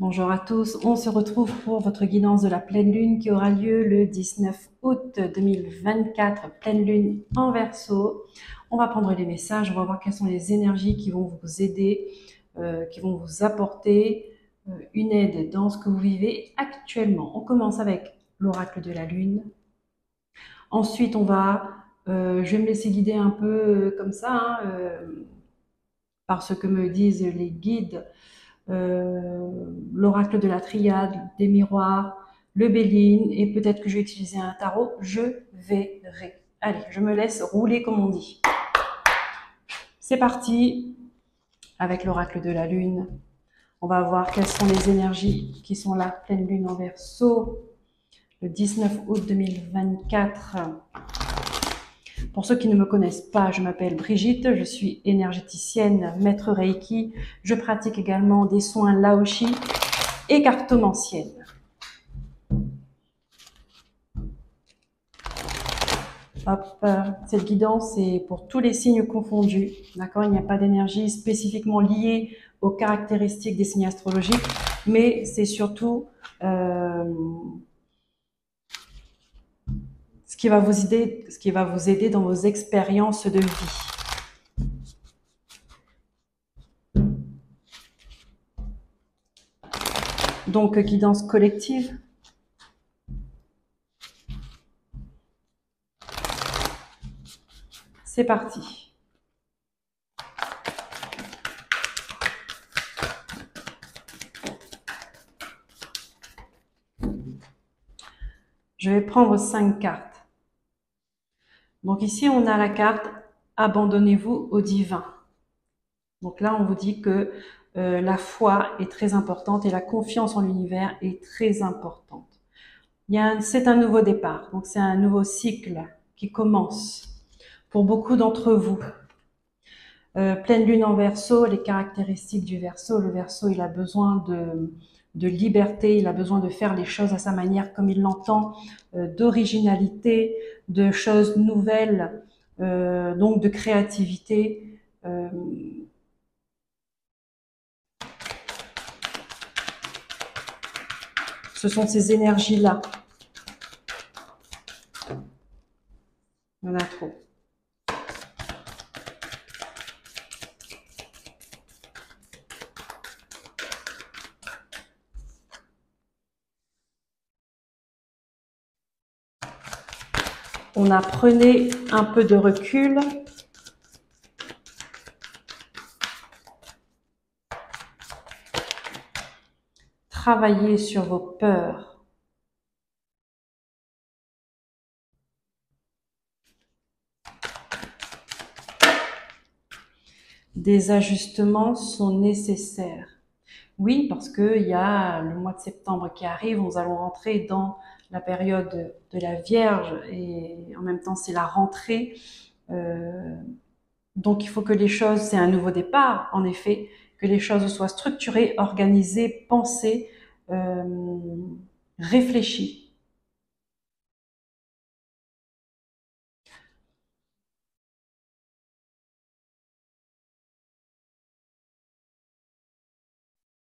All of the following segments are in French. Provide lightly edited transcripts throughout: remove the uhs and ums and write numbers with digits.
Bonjour à tous, on se retrouve pour votre guidance de la pleine lune qui aura lieu le 19 août 2024, pleine lune en Verseau. On va prendre les messages, on va voir quelles sont les énergies qui vont vous aider, qui vont vous apporter une aide dans ce que vous vivez actuellement. On commence avec l'oracle de la lune. Ensuite, je vais me laisser guider un peu comme ça, par ce que me disent les guides. L'oracle de la triade, des miroirs, le Béline, et peut-être que je vais utiliser un tarot, je verrai. Allez, je me laisse rouler comme on dit. C'est parti avec l'oracle de la lune. On va voir quelles sont les énergies qui sont là, pleine lune en Verseau, le 19 août 2024. Pour ceux qui ne me connaissent pas, je m'appelle Brigitte, je suis énergéticienne, maître Reiki. Je pratique également des soins Laoshi et cartomancienne. Hop, cette guidance est pour tous les signes confondus, d'accord? Il n'y a pas d'énergie spécifiquement liée aux caractéristiques des signes astrologiques, mais c'est surtout ce qui va vous aider dans vos expériences de vie. Donc, guidance collective. C'est parti. Je vais prendre 5 cartes. Donc ici, on a la carte « Abandonnez-vous au divin ». Donc là, on vous dit que la foi est très importante et la confiance en l'univers est très importante. C'est un nouveau départ, donc c'est un nouveau cycle qui commence pour beaucoup d'entre vous. Pleine lune en Verseau, les caractéristiques du Verseau. Le Verseau, il a besoin de liberté, il a besoin de faire les choses à sa manière comme il l'entend, d'originalité, de choses nouvelles, donc de créativité. Ce sont ces énergies-là. Il y en a trop. On a prenez un peu de recul. Travaillez sur vos peurs. Des ajustements sont nécessaires. Oui, parce qu'il y a le mois de septembre qui arrive, nous allons rentrer dans la période de la Vierge et en même temps c'est la rentrée. Donc il faut que les choses, c'est un nouveau départ en effet, que les choses soient structurées, organisées, pensées, réfléchies.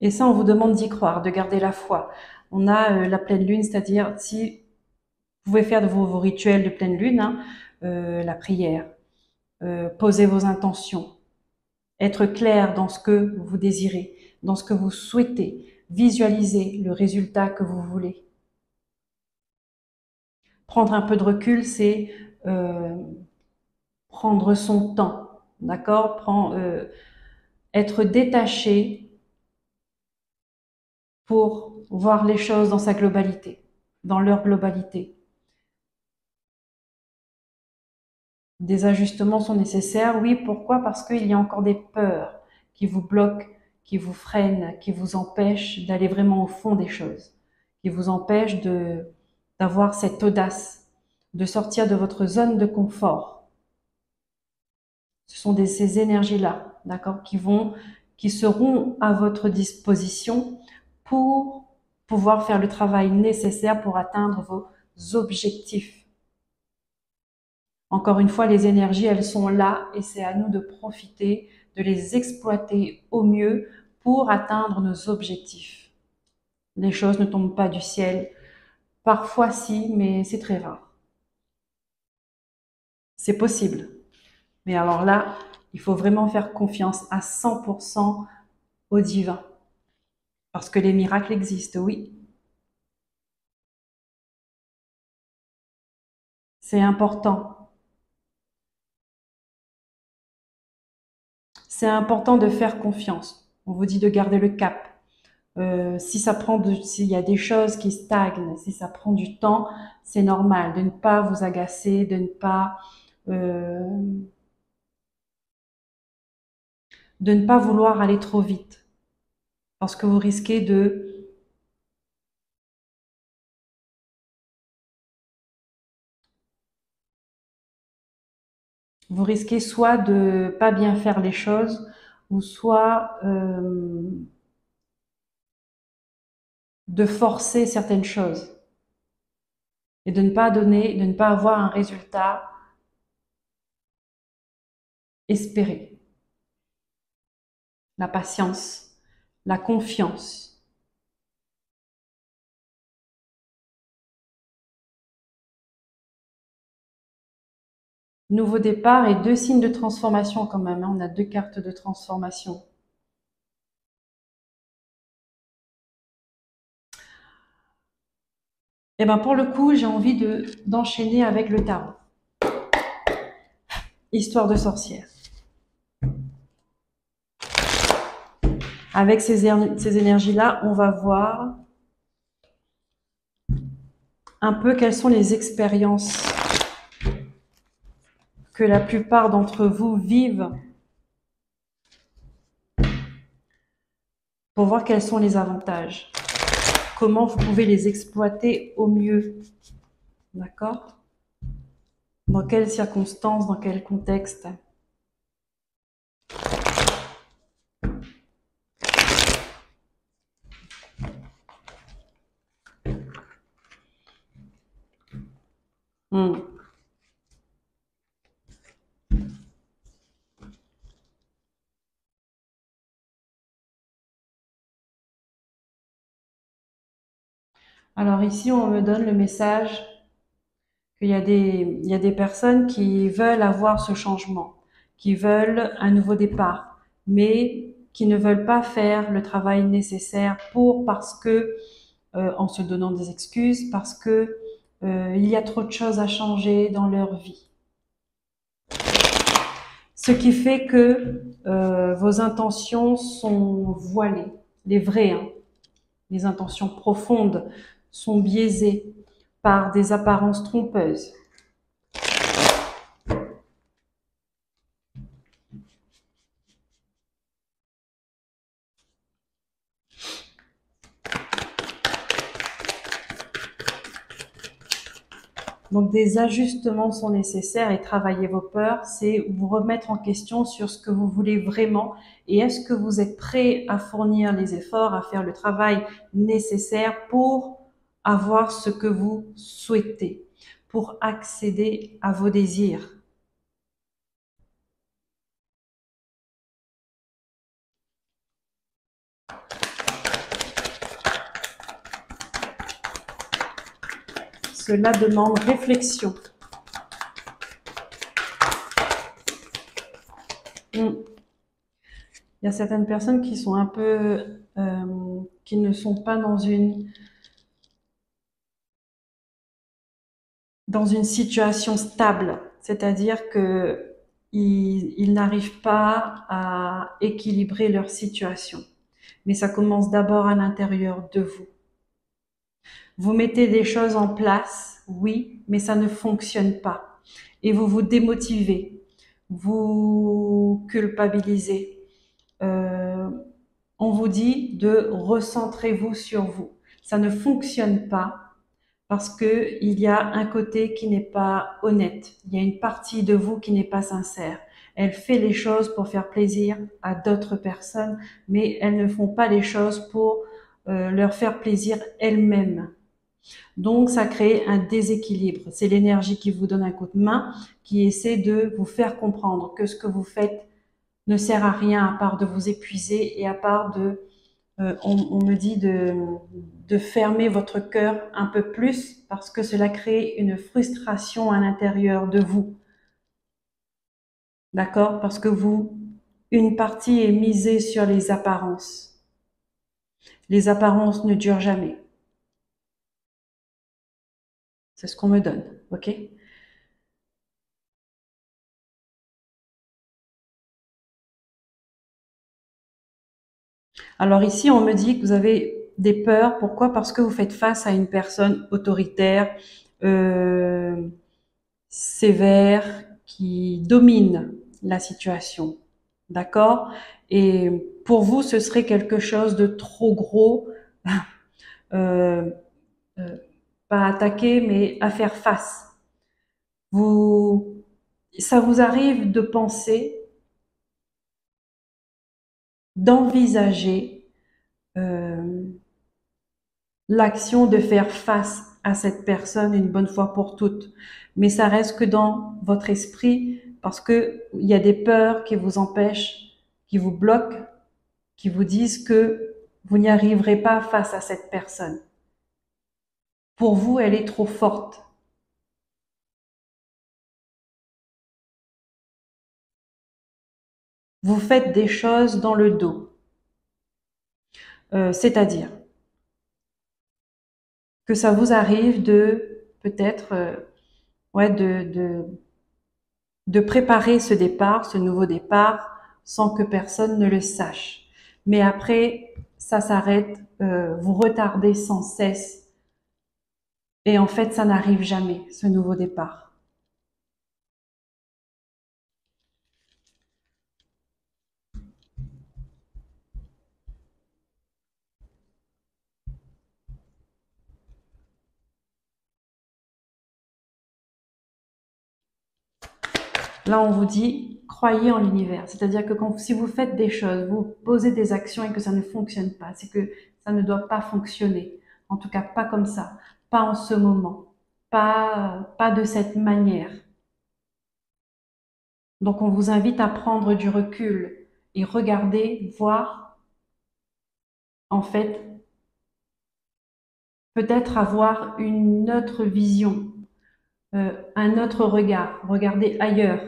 Et ça, on vous demande d'y croire, de garder la foi. On a la pleine lune, c'est-à-dire si vous pouvez faire de vos rituels de pleine lune, hein, la prière, poser vos intentions, être clair dans ce que vous désirez, dans ce que vous souhaitez, visualiser le résultat que vous voulez. Prendre un peu de recul, c'est prendre son temps, d'accord? Être détaché pour voir les choses dans sa globalité, dans leur globalité. Des ajustements sont nécessaires, oui, pourquoi? Parce qu'il y a encore des peurs qui vous bloquent, qui vous freinent, qui vous empêchent d'aller vraiment au fond des choses, qui vous empêchent d'avoir cette audace, de sortir de votre zone de confort. Ce sont ces énergies-là, d'accord, qui seront à votre disposition pour pouvoir faire le travail nécessaire pour atteindre vos objectifs. Encore une fois, les énergies, elles sont là et c'est à nous de profiter, de les exploiter au mieux pour atteindre nos objectifs. Les choses ne tombent pas du ciel. Parfois si, mais c'est très rare. C'est possible. Mais alors là, il faut vraiment faire confiance à 100% au divin. Parce que les miracles existent, oui. C'est important. C'est important de faire confiance. On vous dit de garder le cap. S'il y a des choses qui stagnent, si ça prend du temps, c'est normal de ne pas vous agacer, euh, de ne pas vouloir aller trop vite, parce que vous risquez soit de pas bien faire les choses, ou soit de forcer certaines choses et de ne pas avoir un résultat espéré. La patience, la confiance. Nouveau départ et 2 signes de transformation quand même, hein. On a 2 cartes de transformation. Et ben pour le coup, j'ai envie d'enchaîner avec le tarot. Histoire de sorcière. Avec ces énergies-là, on va voir un peu quelles sont les expériences que la plupart d'entre vous vivent pour voir quels sont les avantages. Comment vous pouvez les exploiter au mieux. D'accord? Dans quelles circonstances, dans quel contexte? Alors ici, on me donne le message il y a des personnes qui veulent avoir ce changement, qui veulent un nouveau départ, mais qui ne veulent pas faire le travail nécessaire parce que, en se donnant des excuses, parce que il y a trop de choses à changer dans leur vie. Ce qui fait que vos intentions sont voilées, les vraies, hein, les intentions profondes sont biaisées par des apparences trompeuses. Donc des ajustements sont nécessaires et travailler vos peurs, c'est vous remettre en question sur ce que vous voulez vraiment et est-ce que vous êtes prêt à fournir les efforts, à faire le travail nécessaire pour avoir ce que vous souhaitez, pour accéder à vos désirs. Cela demande réflexion. Il y a certaines personnes qui sont un peu, qui ne sont pas dans une situation stable, c'est-à-dire que ils n'arrivent pas à équilibrer leur situation. Mais ça commence d'abord à l'intérieur de vous. Vous mettez des choses en place, oui, mais ça ne fonctionne pas. Et vous vous démotivez, vous culpabilisez. On vous dit de recentrez-vous sur vous. Ça ne fonctionne pas parce que il y a un côté qui n'est pas honnête. Il y a une partie de vous qui n'est pas sincère. Elle fait les choses pour faire plaisir à d'autres personnes, mais elles ne font pas les choses pour leur faire plaisir elles-mêmes. Donc, ça crée un déséquilibre. C'est l'énergie qui vous donne un coup de main, qui essaie de vous faire comprendre que ce que vous faites ne sert à rien à part de vous épuiser et à part de on me dit de fermer votre cœur un peu plus parce que cela crée une frustration à l'intérieur de vous. D'accord? Parce que une partie est misée sur les apparences. Les apparences ne durent jamais. C'est ce qu'on me donne. OK? Alors ici, on me dit que vous avez des peurs. Pourquoi? Parce que vous faites face à une personne autoritaire, euh, sévère, qui domine la situation. D'accord? Et pour vous, ce serait quelque chose de trop gros, euh, euh, pas à attaquer, mais à faire face. Vous, ça vous arrive de penser, d'envisager euh, l'action de faire face à cette personne une bonne fois pour toutes. Mais ça reste que dans votre esprit parce que il y a des peurs qui vous empêchent, qui vous bloquent, qui vous disent que vous n'y arriverez pas face à cette personne. Pour vous, elle est trop forte. Vous faites des choses dans le dos. C'est-à-dire que ça vous arrive de peut-être ouais, de préparer ce départ, ce nouveau départ, sans que personne ne le sache. Mais après, ça s'arrête, vous retardez sans cesse, et en fait, ça n'arrive jamais, ce nouveau départ. Là, on vous dit, croyez en l'univers. C'est-à-dire que si vous faites des choses, vous posez des actions et que ça ne fonctionne pas, c'est que ça ne doit pas fonctionner. En tout cas, pas comme ça, pas en ce moment, pas de cette manière. Donc, on vous invite à prendre du recul et regarder, voir, en fait, peut-être avoir une autre vision, un autre regard, regarder ailleurs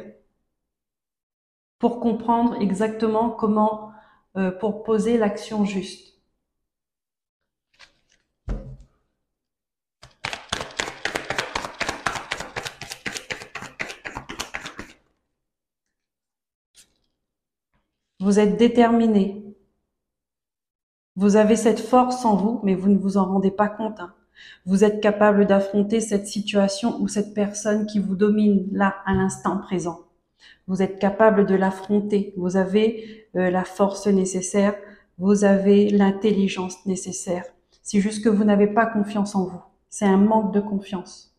pour comprendre exactement comment, pour poser l'action juste. Vous êtes déterminé. Vous avez cette force en vous, mais vous ne vous en rendez pas compte, hein. Vous êtes capable d'affronter cette situation ou cette personne qui vous domine là, à l'instant présent. Vous êtes capable de l'affronter. Vous avez la force nécessaire. Vous avez l'intelligence nécessaire. C'est juste que vous n'avez pas confiance en vous. C'est un manque de confiance.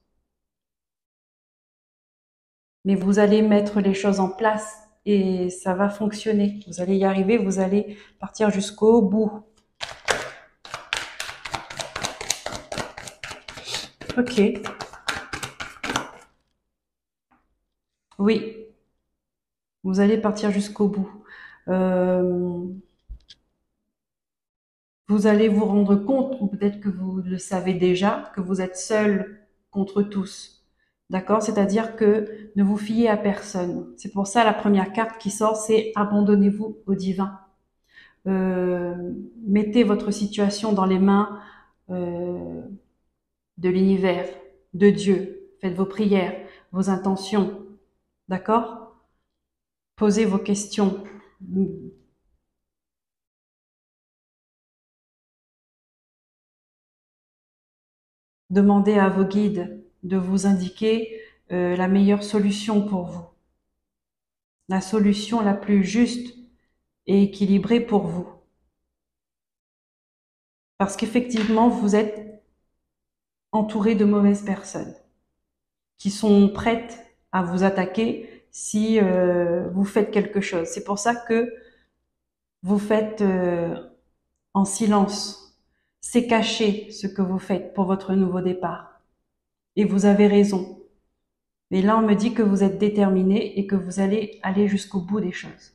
Mais vous allez mettre les choses en place et ça va fonctionner. Vous allez y arriver. Vous allez partir jusqu'au bout. Ok. Oui, vous allez partir jusqu'au bout. Euh, vous allez vous rendre compte, ou peut-être que vous le savez déjà, que vous êtes seul contre tous. D'accord? C'est-à-dire que ne vous fiez à personne. C'est pour ça la première carte qui sort, c'est abandonnez-vous au divin. Mettez votre situation dans les mains euh, de l'univers, de Dieu. Faites vos prières, vos intentions. D'accord? Posez vos questions. Demandez à vos guides de vous indiquer la meilleure solution pour vous, la solution la plus juste et équilibrée pour vous. Parce qu'effectivement, vous êtes entouré de mauvaises personnes qui sont prêtes à vous attaquer si vous faites quelque chose. C'est pour ça que vous faites en silence. C'est caché ce que vous faites pour votre nouveau départ. Et vous avez raison. Mais là, on me dit que vous êtes déterminé et que vous allez aller jusqu'au bout des choses.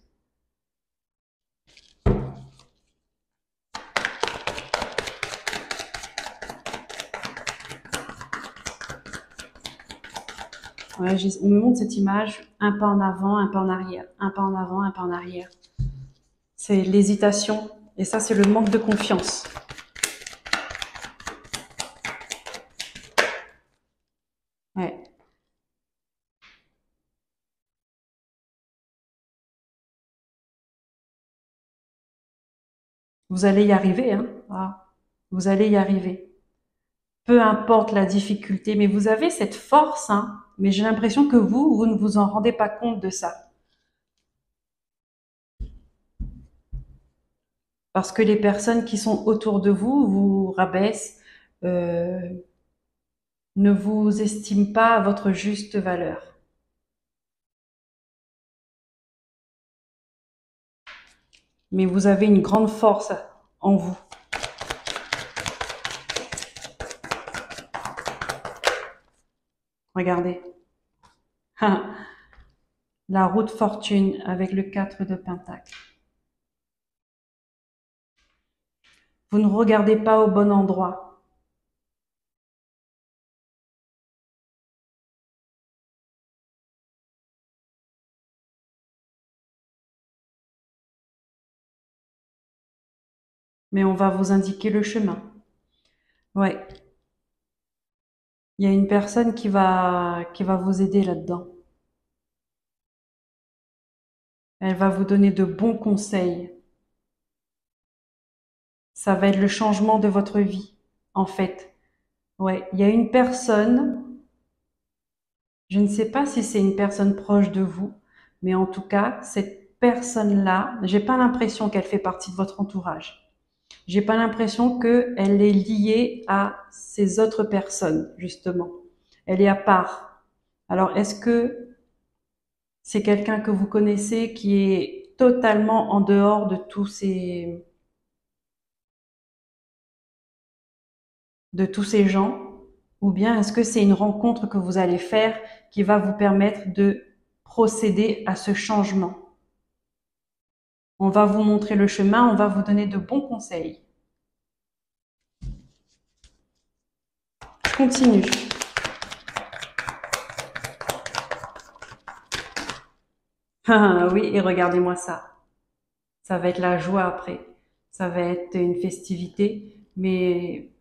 Ouais, on me montre cette image, un pas en avant, un pas en arrière, un pas en avant, un pas en arrière. C'est l'hésitation, et ça, c'est le manque de confiance. Ouais. Vous allez y arriver, hein. Ah, vous allez y arriver. Peu importe la difficulté, mais vous avez cette force, hein. Mais j'ai l'impression que vous ne vous en rendez pas compte de ça. Parce que les personnes qui sont autour de vous vous rabaissent, euh, ne vous estiment pas à votre juste valeur. Mais vous avez une grande force en vous. Regardez. La roue de fortune avec le 4 de Pentacle. Vous ne regardez pas au bon endroit. Mais on va vous indiquer le chemin. Ouais. Il y a une personne qui va vous aider là-dedans. Elle va vous donner de bons conseils. Ça va être le changement de votre vie, en fait. Ouais. Il y a une personne, je ne sais pas si c'est une personne proche de vous, mais en tout cas, cette personne-là, j'ai pas l'impression qu'elle fait partie de votre entourage. J'ai pas l'impression qu'elle est liée à ces autres personnes, justement. Elle est à part. Alors, est-ce que c'est quelqu'un que vous connaissez qui est totalement en dehors de tous ces gens? Ou bien est-ce que c'est une rencontre que vous allez faire qui va vous permettre de procéder à ce changement? On va vous montrer le chemin, on va vous donner de bons conseils. Je continue. Ah oui, et regardez-moi ça. Ça va être la joie après. Ça va être une festivité. Mais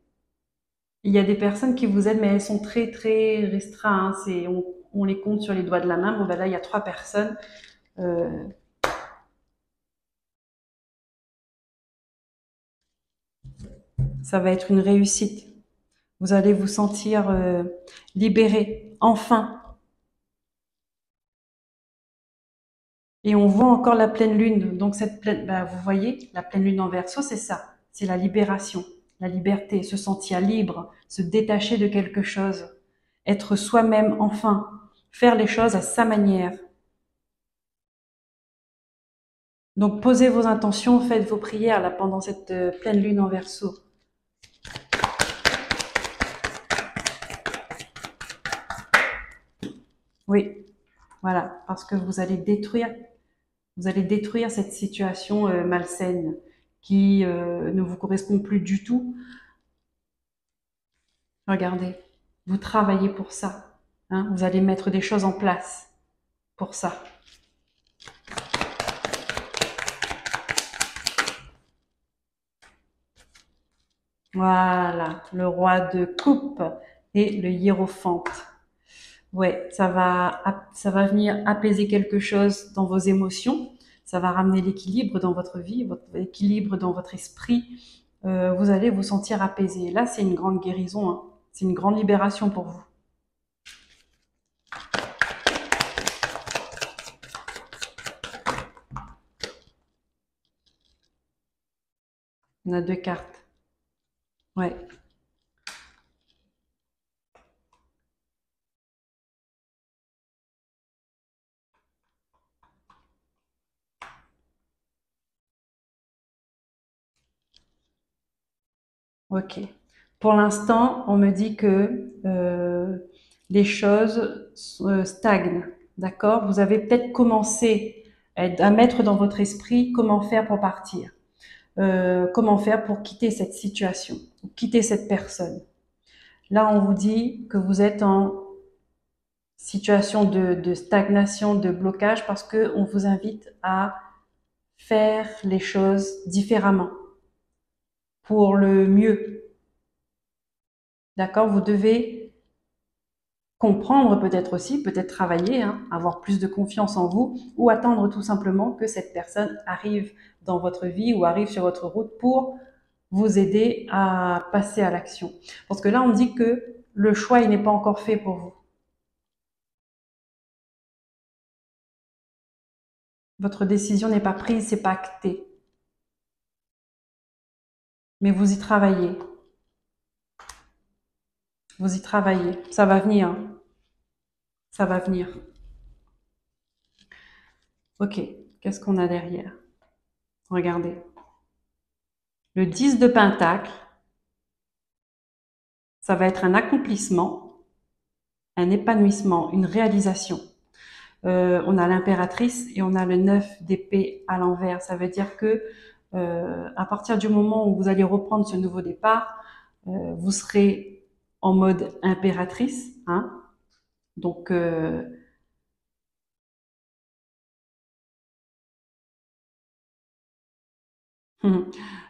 il y a des personnes qui vous aident, mais elles sont très très restreintes, hein. On les compte sur les doigts de la main. Bon ben là, il y a 3 personnes. Euh, ça va être une réussite. Vous allez vous sentir libéré, enfin. Et on voit encore la pleine lune. Donc cette pleine, bah, vous voyez, la pleine lune en Verseau, c'est ça. C'est la libération, la liberté, se sentir libre, se détacher de quelque chose, être soi-même, enfin, faire les choses à sa manière. Donc posez vos intentions, faites vos prières là pendant cette pleine lune en Verseau. Oui, voilà, parce que vous allez détruire cette situation malsaine qui ne vous correspond plus du tout. Regardez, vous travaillez pour ça, hein, vous allez mettre des choses en place pour ça. Voilà, le roi de coupe et le hiérophante. Ouais, ça va venir apaiser quelque chose dans vos émotions. Ça va ramener l'équilibre dans votre vie, votre équilibre dans votre esprit. Vous allez vous sentir apaisé. Là, c'est une grande guérison, hein. C'est une grande libération pour vous. On a 2 cartes. Ouais. Ok. Pour l'instant, on me dit que les choses stagnent. D'accord? Vous avez peut-être commencé à mettre dans votre esprit comment faire pour partir, comment faire pour quitter cette situation, quitter cette personne. Là, on vous dit que vous êtes situation de stagnation, de blocage, parce que on vous invite à faire les choses différemment, pour le mieux. D'accord? Vous devez comprendre peut-être aussi, peut-être travailler, hein, avoir plus de confiance en vous, ou attendre tout simplement que cette personne arrive dans votre vie ou arrive sur votre route pour vous aider à passer à l'action. Parce que là, on dit que le choix, il n'est pas encore fait pour vous. Votre décision n'est pas prise, c'est pas acté. Mais vous y travaillez. Vous y travaillez. Ça va venir. Ça va venir. Ok. Qu'est-ce qu'on a derrière? Regardez. Le 10 de Pentacle, ça va être un accomplissement, un épanouissement, une réalisation. On a l'impératrice et on a le 9 d'épée à l'envers. Ça veut dire que à partir du moment où vous allez reprendre ce nouveau départ, vous serez en mode impératrice, hein. Donc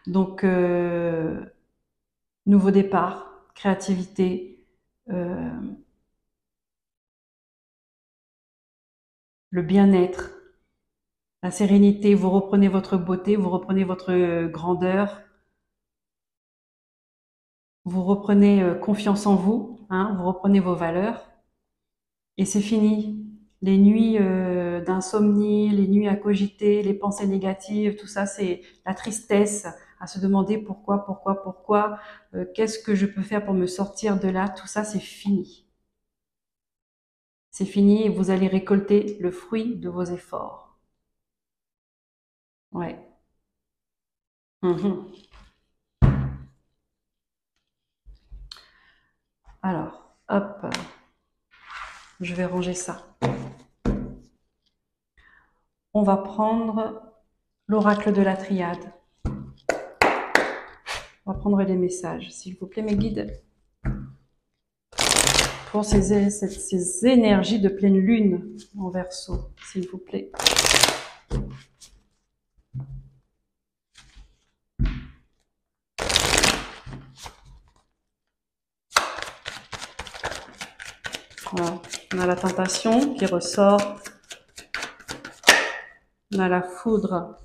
donc nouveau départ, créativité, euh, le bien-être, la sérénité. Vous reprenez votre beauté, vous reprenez votre grandeur, vous reprenez confiance en vous, hein, vous reprenez vos valeurs. Et c'est fini. Les nuits d'insomnie, les nuits à cogiter, les pensées négatives, tout ça, c'est la tristesse à se demander pourquoi, qu'est-ce que je peux faire pour me sortir de là, tout ça, c'est fini. C'est fini et vous allez récolter le fruit de vos efforts. Ouais. Mhm. Alors, hop, je vais ranger ça. On va prendre l'oracle de la triade. On va prendre les messages. S'il vous plaît, mes guides, pour ces énergies de pleine lune en Verseau, s'il vous plaît. Voilà. On a la tentation qui ressort. On a la foudre.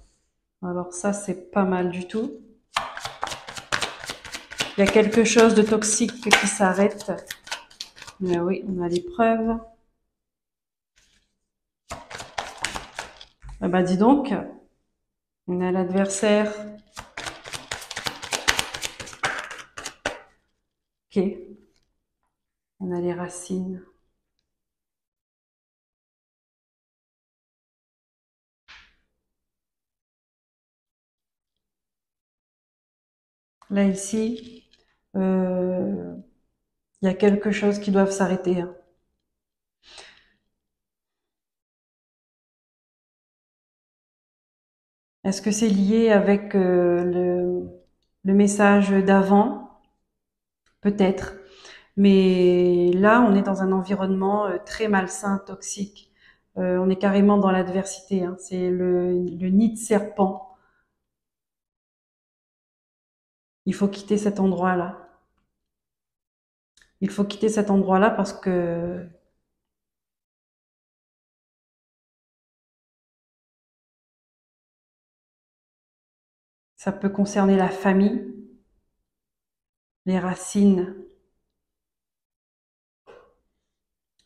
Alors ça, c'est pas mal du tout. Il y a quelque chose de toxique qui s'arrête. Mais oui, on a l'épreuve. Ah bah dis donc, on a l'adversaire. Ok. On a les racines. Là, ici, il y a quelque chose qui doit s'arrêter. Hein. Est-ce que c'est lié avec le message d'avant? Peut-être. Mais là, on est dans un environnement très malsain, toxique. On est carrément dans l'adversité. Hein. C'est le nid de serpent. Il faut quitter cet endroit-là. Il faut quitter cet endroit-là parce que ça peut concerner la famille, les racines.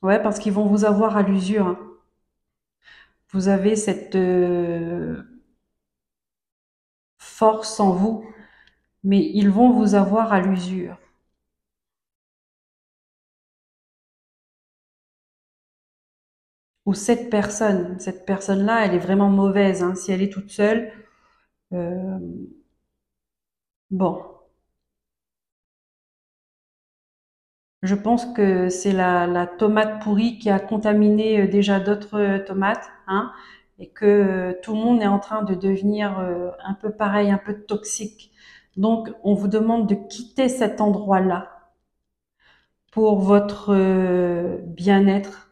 Ouais, parce qu'ils vont vous avoir à l'usure. Hein. Vous avez cette force en vous, mais ils vont vous avoir à l'usure. Ou cette personne-là, elle est vraiment mauvaise. Hein. Si elle est toute seule, euh, bon, je pense que c'est la tomate pourrie qui a contaminé déjà d'autres tomates, hein, et que tout le monde est en train de devenir un peu pareil, un peu toxique. Donc, on vous demande de quitter cet endroit-là pour votre bien-être,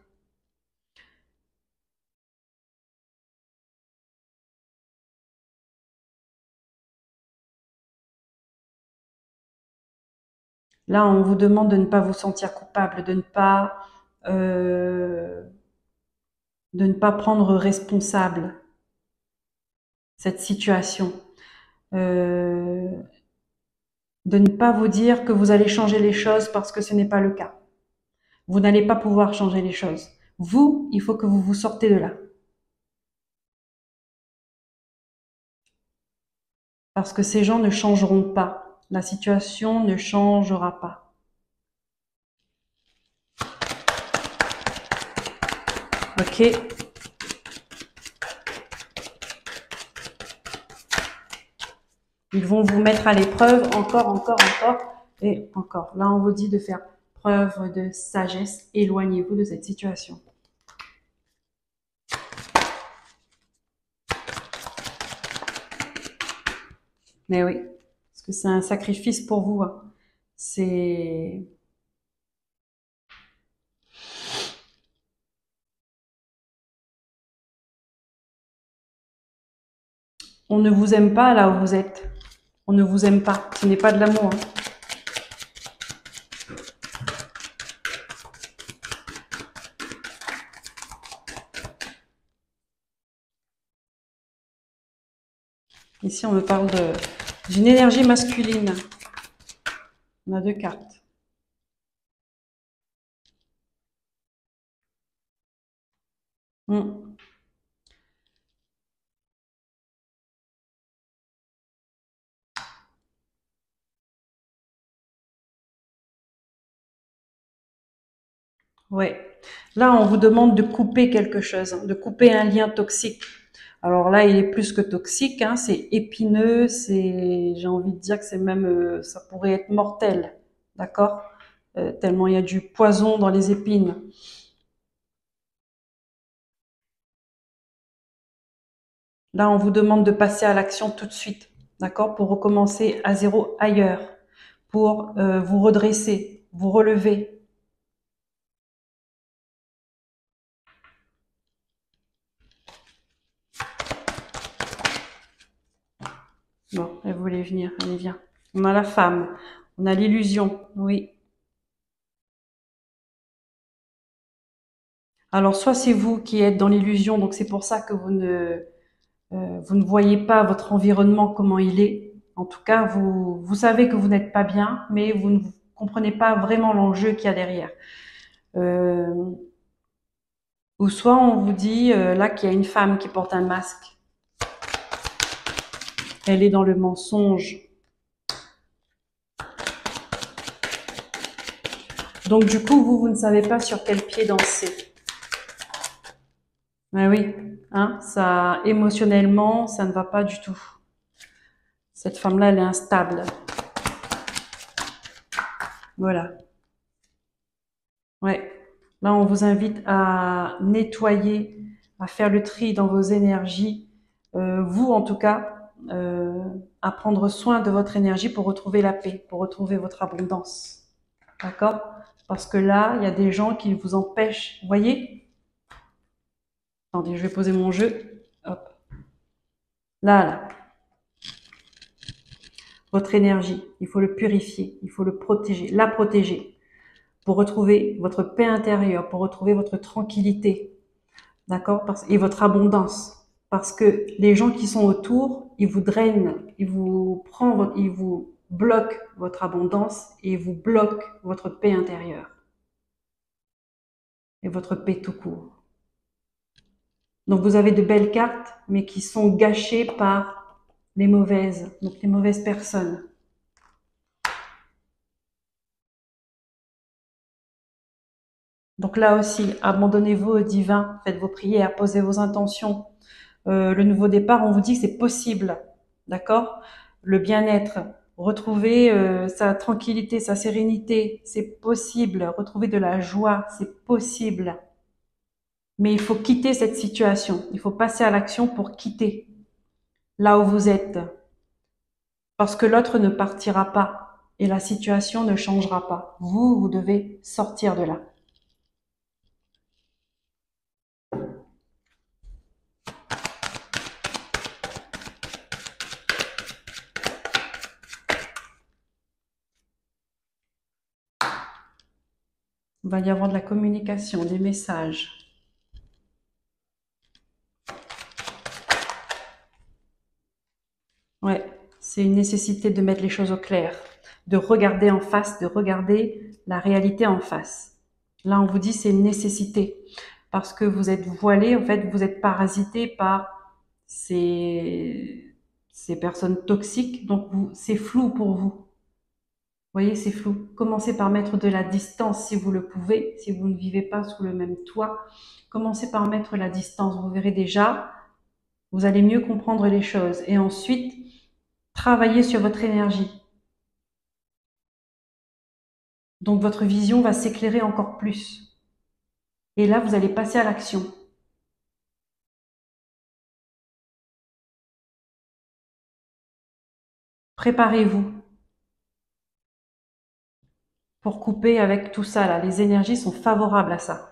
Là, on vous demande de ne pas vous sentir coupable, euh, de ne pas prendre responsable cette situation, euh, de ne pas vous dire que vous allez changer les choses parce que ce n'est pas le cas. Vous n'allez pas pouvoir changer les choses. Vous, il faut que vous vous sortez de là. Parce que ces gens ne changeront pas. La situation ne changera pas. Ok? Ils vont vous mettre à l'épreuve encore et encore. Là, on vous dit de faire preuve de sagesse. Éloignez-vous de cette situation. Mais oui, parce que c'est un sacrifice pour vous. Hein. C'est... On ne vous aime pas là où vous êtes. On ne vous aime pas. Ce n'est pas de l'amour. Hein. Ici, on me parle d'une énergie masculine. On a 2 cartes. Hmm. Ouais. Là, on vous demande de couper quelque chose, hein, de couper un lien toxique. Alors là, il est plus que toxique, hein, c'est épineux, j'ai envie de dire que c'est même, ça pourrait être mortel, d'accord? Tellement il y a du poison dans les épines. Là, on vous demande de passer à l'action tout de suite, d'accord? Pour recommencer à zéro ailleurs, pour vous redresser, vous relever. Bon, elle voulait venir, allez, viens. On a la femme, on a l'illusion, oui. Alors, soit c'est vous qui êtes dans l'illusion, donc c'est pour ça que vous ne voyez pas votre environnement comment il est. En tout cas, vous savez que vous n'êtes pas bien, mais vous ne comprenez pas vraiment l'enjeu qu'il y a derrière. Euh, ou soit on vous dit là qu'il y a une femme qui porte un masque. Elle est dans le mensonge. Donc du coup, vous ne savez pas sur quel pied danser. Ah oui, hein, ça, émotionnellement, ça ne va pas du tout. Cette femme-là, elle est instable. Voilà. Ouais. Là, on vous invite à nettoyer, à faire le tri dans vos énergies. Vous, en tout cas, à prendre soin de votre énergie pour retrouver la paix, pour retrouver votre abondance. D'accord? Parce que là, il y a des gens qui vous empêchent. Vous voyez? Attendez, je vais poser mon jeu. Hop. Là. Votre énergie, il faut le purifier, il faut le protéger, la protéger pour retrouver votre paix intérieure, pour retrouver votre tranquillité, d'accord? Et votre abondance. Parce que les gens qui sont autour, ils vous drainent, ils vous bloquent votre abondance et ils vous bloquent votre paix intérieure et votre paix tout court. Donc vous avez de belles cartes, mais qui sont gâchées par donc les mauvaises personnes. Donc là aussi, abandonnez-vous au divin, faites vos prières, posez vos intentions. Le nouveau départ, on vous dit que c'est possible, d'accord? Le bien-être, retrouver sa tranquillité, sa sérénité, c'est possible. Retrouver de la joie, c'est possible. Mais il faut quitter cette situation. Il faut passer à l'action pour quitter là où vous êtes. Parce que l'autre ne partira pas et la situation ne changera pas. Vous devez sortir de là. Il va y avoir de la communication, des messages. Ouais, c'est une nécessité de mettre les choses au clair, de regarder en face, de regarder la réalité en face. Là, on vous dit c'est une nécessité parce que vous êtes voilé, en fait, vous êtes parasité par ces personnes toxiques, donc c'est flou pour vous. Vous voyez, c'est flou. Commencez par mettre de la distance si vous le pouvez, si vous ne vivez pas sous le même toit. Commencez par mettre la distance. Vous verrez déjà, vous allez mieux comprendre les choses. Et ensuite, travaillez sur votre énergie. Donc votre vision va s'éclairer encore plus. Et là, vous allez passer à l'action. Préparez-vous pour couper avec tout ça là. Les énergies sont favorables à ça.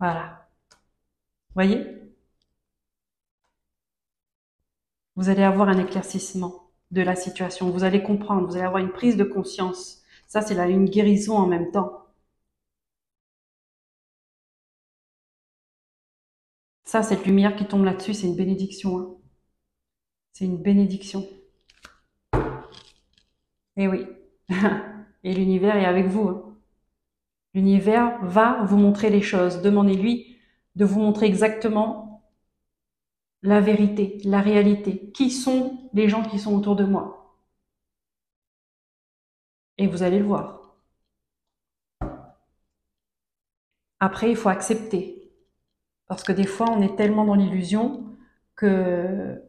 Voilà. Voyez? Vous allez avoir un éclaircissement de la situation. Vous allez comprendre. Vous allez avoir une prise de conscience. Ça, c'est là une guérison en même temps. Ça, cette lumière qui tombe là-dessus, c'est une bénédiction. Hein. C'est une bénédiction. Eh oui. Et l'univers est avec vous. Hein. L'univers va vous montrer les choses. Demandez-lui de vous montrer exactement la vérité, la réalité. Qui sont les gens qui sont autour de moi? Et vous allez le voir. Après, il faut accepter. Parce que des fois, on est tellement dans l'illusion que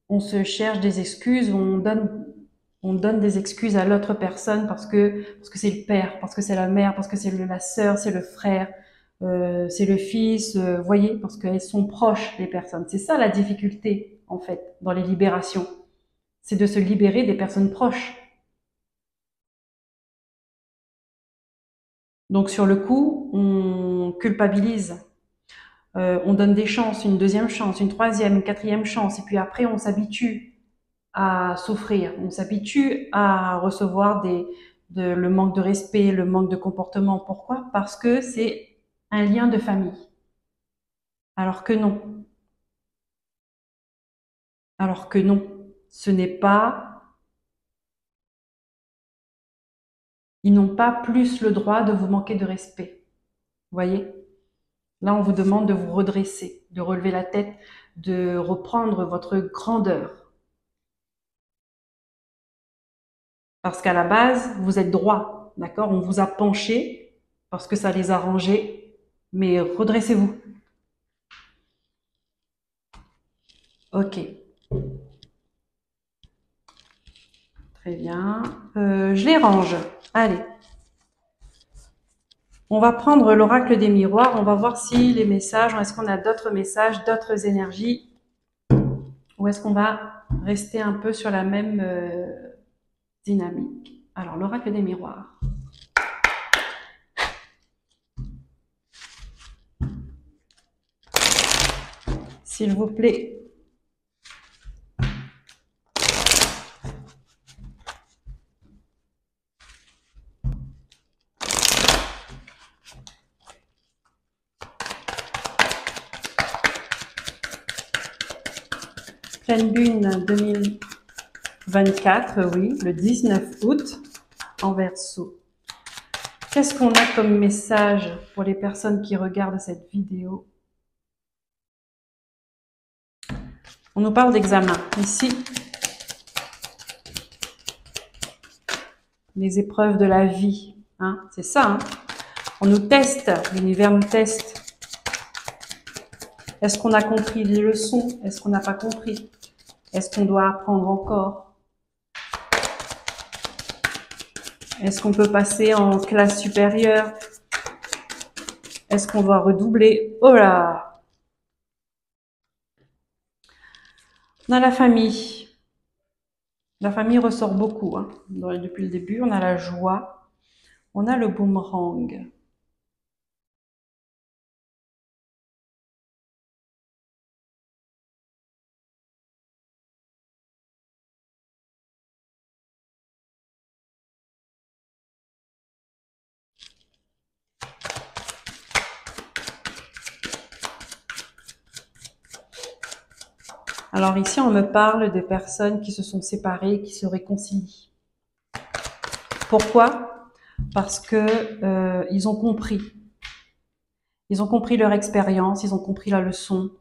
on se cherche des excuses, on donne des excuses à l'autre personne parce que c'est le père, parce que c'est la mère, parce que c'est la sœur, c'est le frère, c'est le fils, voyez, parce qu'elles sont proches les personnes. C'est ça la difficulté en fait dans les libérations, c'est de se libérer des personnes proches. Donc sur le coup, on culpabilise, on donne des chances, une deuxième chance, une troisième, une quatrième chance, et puis après on s'habitue à souffrir, on s'habitue à recevoir le manque de respect, le manque de comportement. Pourquoi? Parce que c'est un lien de famille. Alors que non. Alors que non. Ce n'est pas, ils n'ont pas plus le droit de vous manquer de respect. Vous voyez? Là, on vous demande de vous redresser, de relever la tête, de reprendre votre grandeur. Parce qu'à la base, vous êtes droit, d'accord? On vous a penché parce que ça les a rangés, mais redressez-vous. Ok, très bien. Je les range. Allez, on va prendre l'oracle des miroirs. On va voir si les messages, est-ce qu'on a d'autres messages, d'autres énergies, ou est-ce qu'on va rester un peu sur la même dynamique. Alors, l'oracle des miroirs. S'il vous plaît. Pleine lune 2024, oui, le 19 août, en Verseau. Qu'est-ce qu'on a comme message pour les personnes qui regardent cette vidéo? On nous parle d'examen. Ici, les épreuves de la vie. Hein, c'est ça. Hein. On nous teste, l'univers nous teste. Est-ce qu'on a compris les leçons? Est-ce qu'on n'a pas compris? Est-ce qu'on doit apprendre encore? Est-ce qu'on peut passer en classe supérieure? Est-ce qu'on doit redoubler? Oh là! On a la famille. La famille ressort beaucoup. Hein. Depuis le début, on a la joie. On a le boomerang. Alors ici, on me parle de personnes qui se sont séparées, qui se réconcilient. Pourquoi? Parce que ils ont compris. Ils ont compris leur expérience, ils ont compris la leçon.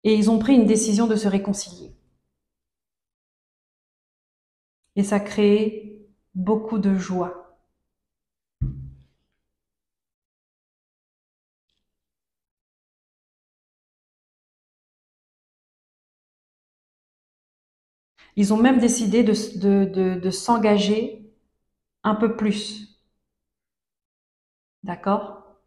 Et ils ont pris une décision de se réconcilier. Et ça crée beaucoup de joie. Ils ont même décidé de s'engager un peu plus. D'accord?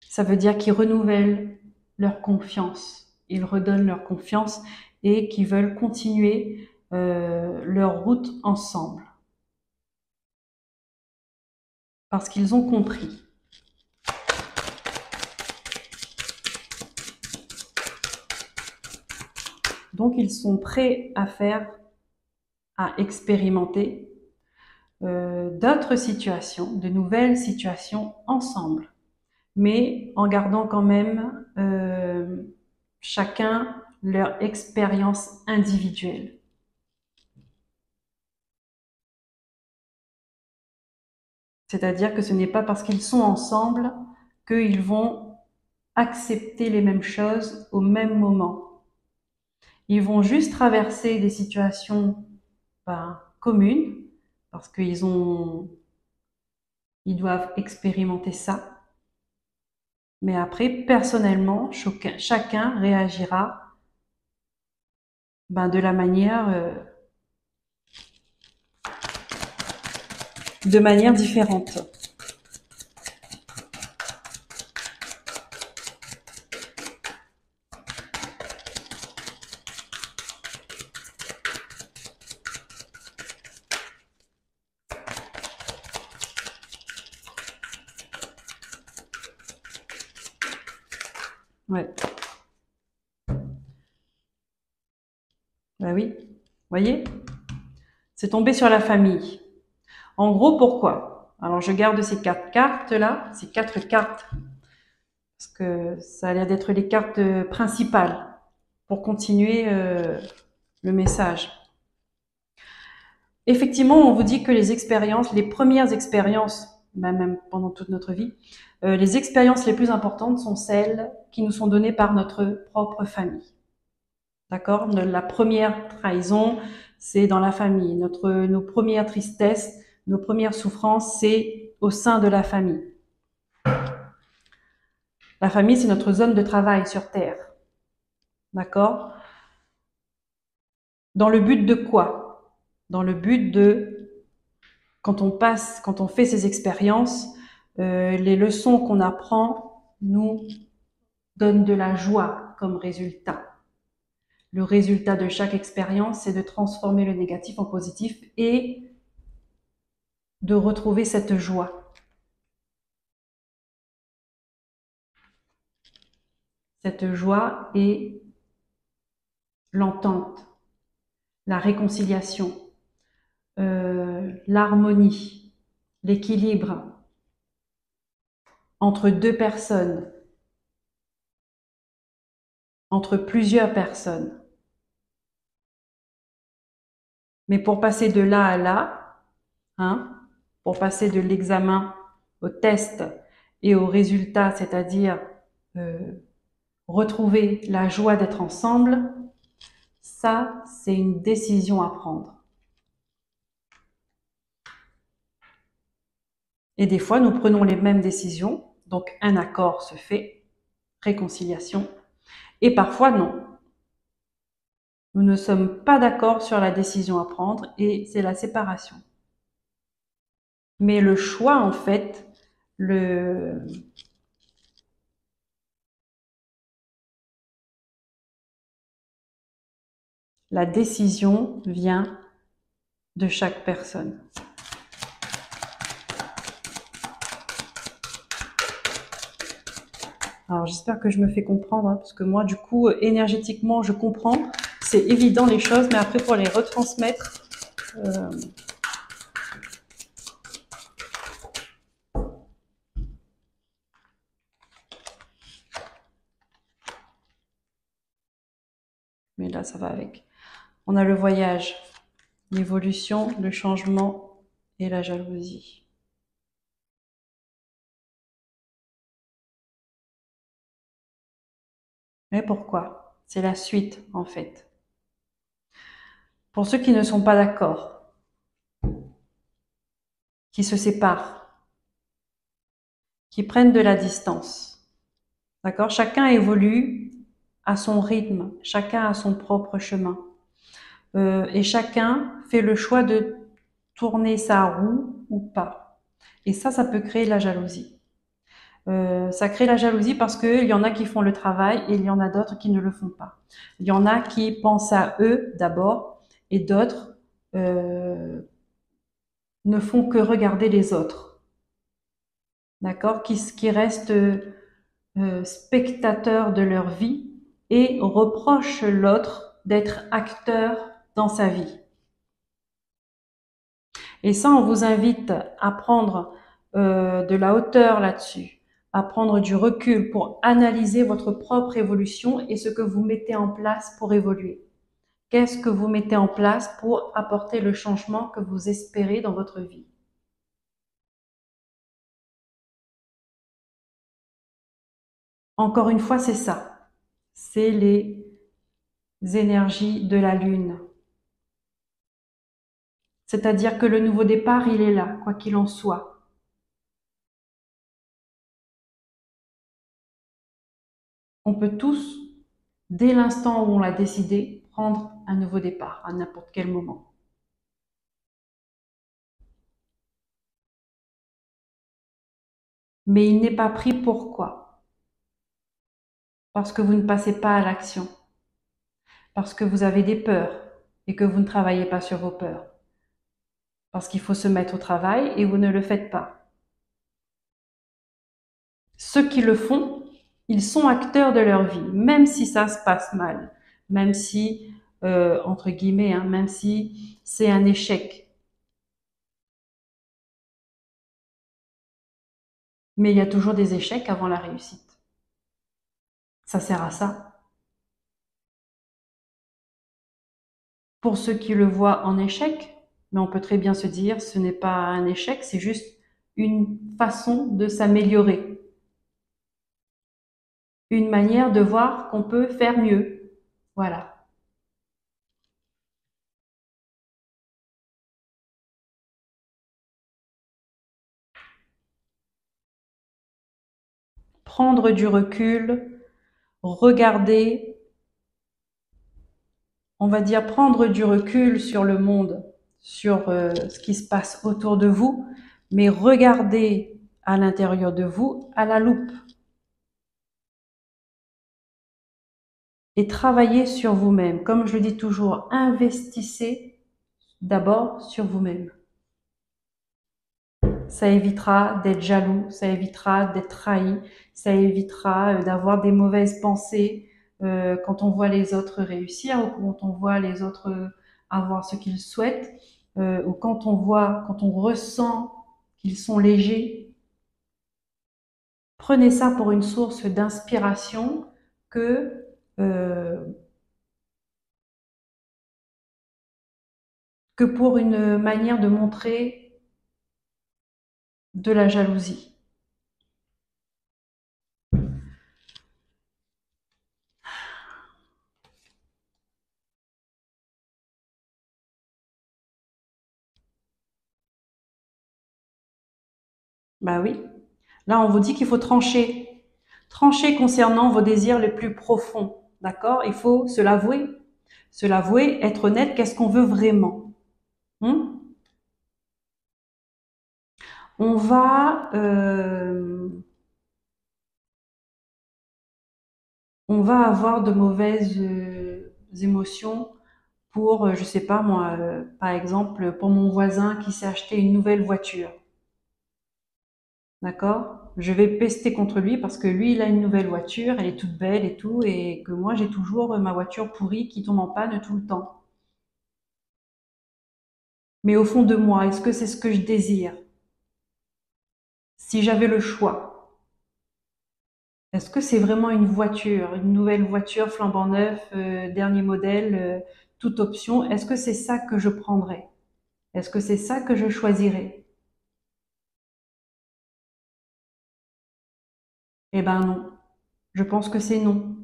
Ça veut dire qu'ils renouvellent leur confiance. Ils redonnent leur confiance et qu'ils veulent continuer leur route ensemble. Parce qu'ils ont compris. Donc, ils sont prêts à expérimenter d'autres situations, de nouvelles situations ensemble, mais en gardant quand même chacun leur expérience individuelle. C'est-à-dire que ce n'est pas parce qu'ils sont ensemble qu'ils vont accepter les mêmes choses au même moment. Ils vont juste traverser des situations communes parce qu'ils doivent expérimenter ça. Mais après, personnellement, chacun réagira de manière différente. Ouais. Ben oui, voyez, c'est tombé sur la famille. En gros, pourquoi? Alors, je garde ces 4 cartes-là, ces 4 cartes, parce que ça a l'air d'être les cartes principales pour continuer le message. Effectivement, on vous dit que les premières expériences, même pendant toute notre vie, les expériences les plus importantes sont celles qui nous sont données par notre propre famille. D'accord? La première trahison, c'est dans la famille. Nos premières tristesses, nos premières souffrances, c'est au sein de la famille. La famille, c'est notre zone de travail sur Terre. D'accord? Dans le but de quoi? Dans le but quand on fait ces expériences, les leçons qu'on apprend nous donnent de la joie comme résultat. Le résultat de chaque expérience, c'est de transformer le négatif en positif et de retrouver cette joie. Cette joie est l'entente, la réconciliation, l'harmonie, l'équilibre entre deux personnes, entre plusieurs personnes. Mais pour passer de là à là, pour passer de l'examen au test et au résultat, c'est-à-dire retrouver la joie d'être ensemble, ça, c'est une décision à prendre. Et des fois, nous prenons les mêmes décisions, donc un accord se fait, réconciliation, et parfois non. Nous ne sommes pas d'accord sur la décision à prendre et c'est la séparation. Mais le choix, en fait, la décision vient de chaque personne. Alors j'espère que je me fais comprendre, parce que moi, du coup, énergétiquement, je comprends. C'est évident les choses, mais après, pour les retransmettre, là, ça va avec. On a le voyage, l'évolution, le changement et la jalousie. Mais pourquoi? C'est la suite, en fait. Pour ceux qui ne sont pas d'accord, qui se séparent, qui prennent de la distance. D'accord? Chacun évolue à son rythme, chacun a son propre chemin. Et chacun fait le choix de tourner sa roue ou pas. Et ça peut créer la jalousie. Ça crée la jalousie parce qu'il y en a qui font le travail et il y en a d'autres qui ne le font pas. Il y en a qui pensent à eux d'abord et d'autres ne font que regarder les autres. D'accord? Qui restent spectateurs de leur vie et reprochent l'autre d'être acteur dans sa vie. Et ça, on vous invite à prendre de la hauteur là-dessus, à prendre du recul pour analyser votre propre évolution et ce que vous mettez en place pour évoluer. Qu'est-ce que vous mettez en place pour apporter le changement que vous espérez dans votre vie? Encore une fois, c'est ça. C'est les énergies de la Lune. C'est-à-dire que le nouveau départ, il est là, quoi qu'il en soit. On peut tous, dès l'instant où on l'a décidé, prendre un nouveau départ à n'importe quel moment. Mais il n'est pas pris pourquoi? Parce que vous ne passez pas à l'action, parce que vous avez des peurs et que vous ne travaillez pas sur vos peurs, parce qu'il faut se mettre au travail et vous ne le faites pas. Ceux qui le font, ils sont acteurs de leur vie, même si ça se passe mal, même si, entre guillemets, hein, même si c'est un échec. Mais il y a toujours des échecs avant la réussite. Ça sert à ça. Pour ceux qui le voient en échec, mais on peut très bien se dire ce n'est pas un échec, c'est juste une façon de s'améliorer, une manière de voir qu'on peut faire mieux. Voilà. Prendre du recul, regarder, on va dire prendre du recul sur le monde, sur ce qui se passe autour de vous, mais regarder à l'intérieur de vous à la loupe et travailler sur vous-même. Comme je le dis toujours, investissez d'abord sur vous-même. Ça évitera d'être jaloux, ça évitera d'être trahi, ça évitera d'avoir des mauvaises pensées quand on voit les autres réussir ou quand on voit les autres avoir ce qu'ils souhaitent ou quand on ressent qu'ils sont légers. Prenez ça pour une source d'inspiration que euh, que pour une manière de montrer de la jalousie. Bah oui. Là, on vous dit qu'il faut trancher. Trancher concernant vos désirs les plus profonds. D'accord? Il faut se l'avouer. Se l'avouer, être honnête, qu'est-ce qu'on veut vraiment? Hum. On va, on va avoir de mauvaises émotions pour, je sais pas moi, par exemple, pour mon voisin qui s'est acheté une nouvelle voiture. D'accord? Je vais pester contre lui parce que lui, il a une nouvelle voiture, elle est toute belle et tout, et que moi, j'ai toujours ma voiture pourrie qui tombe en panne tout le temps. Mais au fond de moi, est-ce que c'est ce que je désire? Si j'avais le choix, Est-ce que c'est vraiment une voiture, une nouvelle voiture flambant neuf, dernier modèle, toute option? Est-ce que c'est ça que je prendrais? Est-ce que c'est ça que je choisirais? Eh ben non. Je pense que c'est non.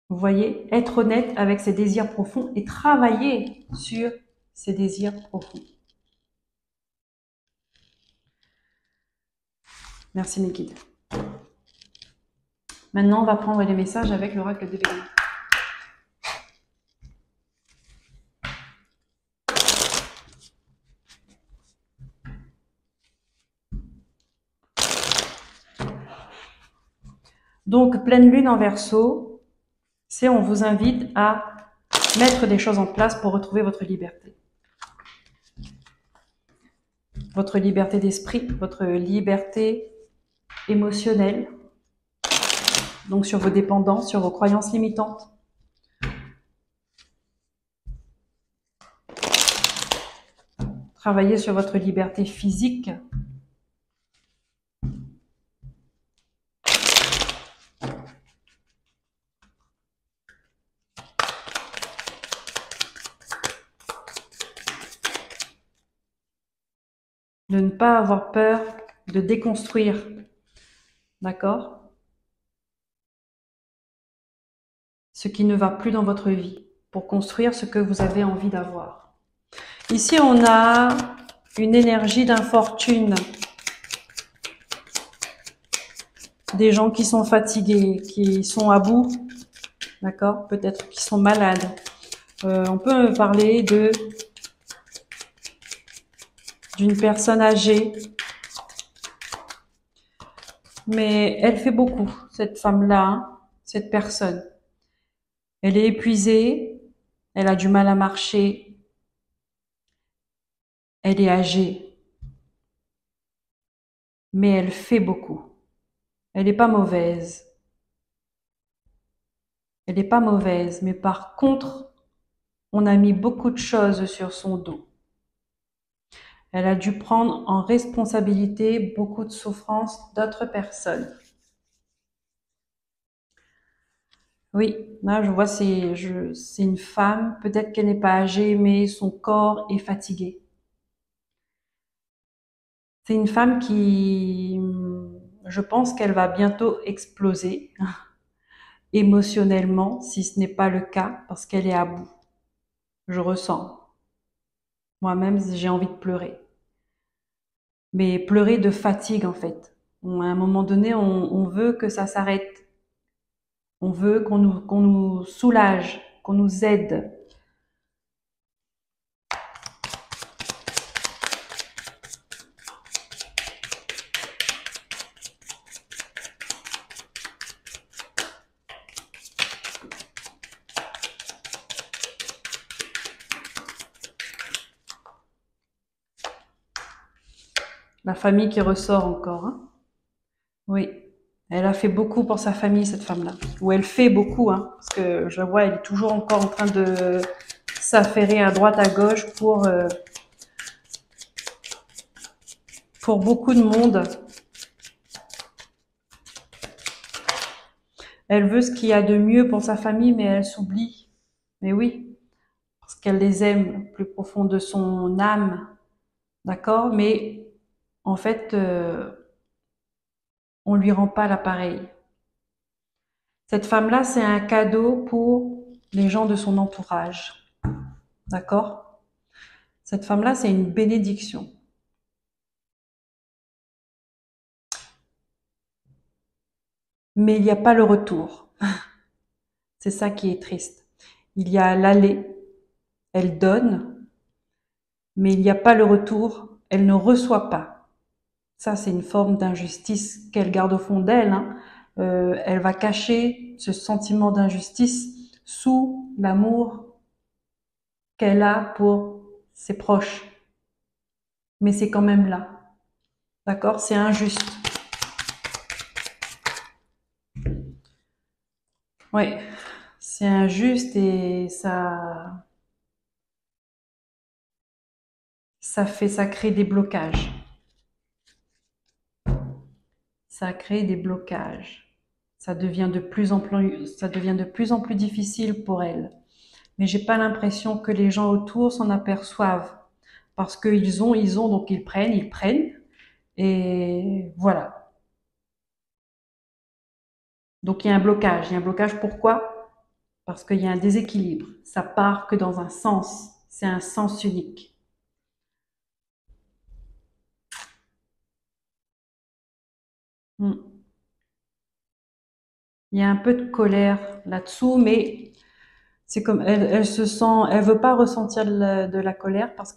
Vous voyez, être honnête avec ses désirs profonds et travailler sur ses désirs profonds. Merci mes guides. Maintenant, on va prendre les messages avec l'oracle de Béline. Donc, pleine lune en Verseau, c'est on vous invite à mettre des choses en place pour retrouver votre liberté. Votre liberté d'esprit, votre liberté émotionnelle, donc sur vos dépendances, sur vos croyances limitantes. Travaillez sur votre liberté physique. De ne pas avoir peur de déconstruire. D'accord? Ce qui ne va plus dans votre vie pour construire ce que vous avez envie d'avoir. Ici, on a une énergie d'infortune. Des gens qui sont fatigués, qui sont à bout, d'accord? Peut-être qui sont malades. On peut parler d'une personne âgée. Mais elle fait beaucoup, cette femme-là, hein, cette personne. Elle est épuisée, elle a du mal à marcher, elle est âgée. Mais elle fait beaucoup. Elle n'est pas mauvaise. Elle n'est pas mauvaise, mais par contre, on a mis beaucoup de choses sur son dos. Elle a dû prendre en responsabilité beaucoup de souffrances d'autres personnes. Oui, là je vois c'est une femme, peut-être qu'elle n'est pas âgée, mais son corps est fatigué. C'est une femme qui, je pense qu'elle va bientôt exploser émotionnellement, si ce n'est pas le cas, parce qu'elle est à bout. Je ressens. Moi-même, j'ai envie de pleurer. Mais pleurer de fatigue, en fait. À un moment donné, on veut que ça s'arrête. On veut qu'on nous soulage, qu'on nous aide. La famille qui ressort encore, hein. Oui, elle a fait beaucoup pour sa famille, cette femme-là. Ou elle fait beaucoup, hein, parce que je la vois, elle est toujours encore en train de s'affairer à droite, à gauche pour beaucoup de monde. Elle veut ce qu'il y a de mieux pour sa famille, mais elle s'oublie. Mais oui, parce qu'elle les aime plus profond de son âme, d'accord? Mais en fait, on lui rend pas l'appareil. Cette femme-là, c'est un cadeau pour les gens de son entourage, d'accord? Cette femme-là, c'est une bénédiction. Mais il n'y a pas le retour. C'est ça qui est triste. Il y a l'aller, elle donne, mais il n'y a pas le retour, elle ne reçoit pas. Ça, c'est une forme d'injustice qu'elle garde au fond d'elle, hein. Elle va cacher ce sentiment d'injustice sous l'amour qu'elle a pour ses proches. Mais c'est quand même là. D'accord? C'est injuste. Oui, c'est injuste et ça crée des blocages. ça crée des blocages. Ça devient de plus en plus difficile pour elle. Mais j'ai pas l'impression que les gens autour s'en aperçoivent. Parce qu'ils ont, donc ils prennent. Et voilà. Donc il y a un blocage. Il y a un blocage pourquoi? Parce qu'il y a un déséquilibre. Ça part que dans un sens. C'est un sens unique. Hmm. Il y a un peu de colère là-dessous, mais c'est comme elle se sent, elle veut pas ressentir de la colère parce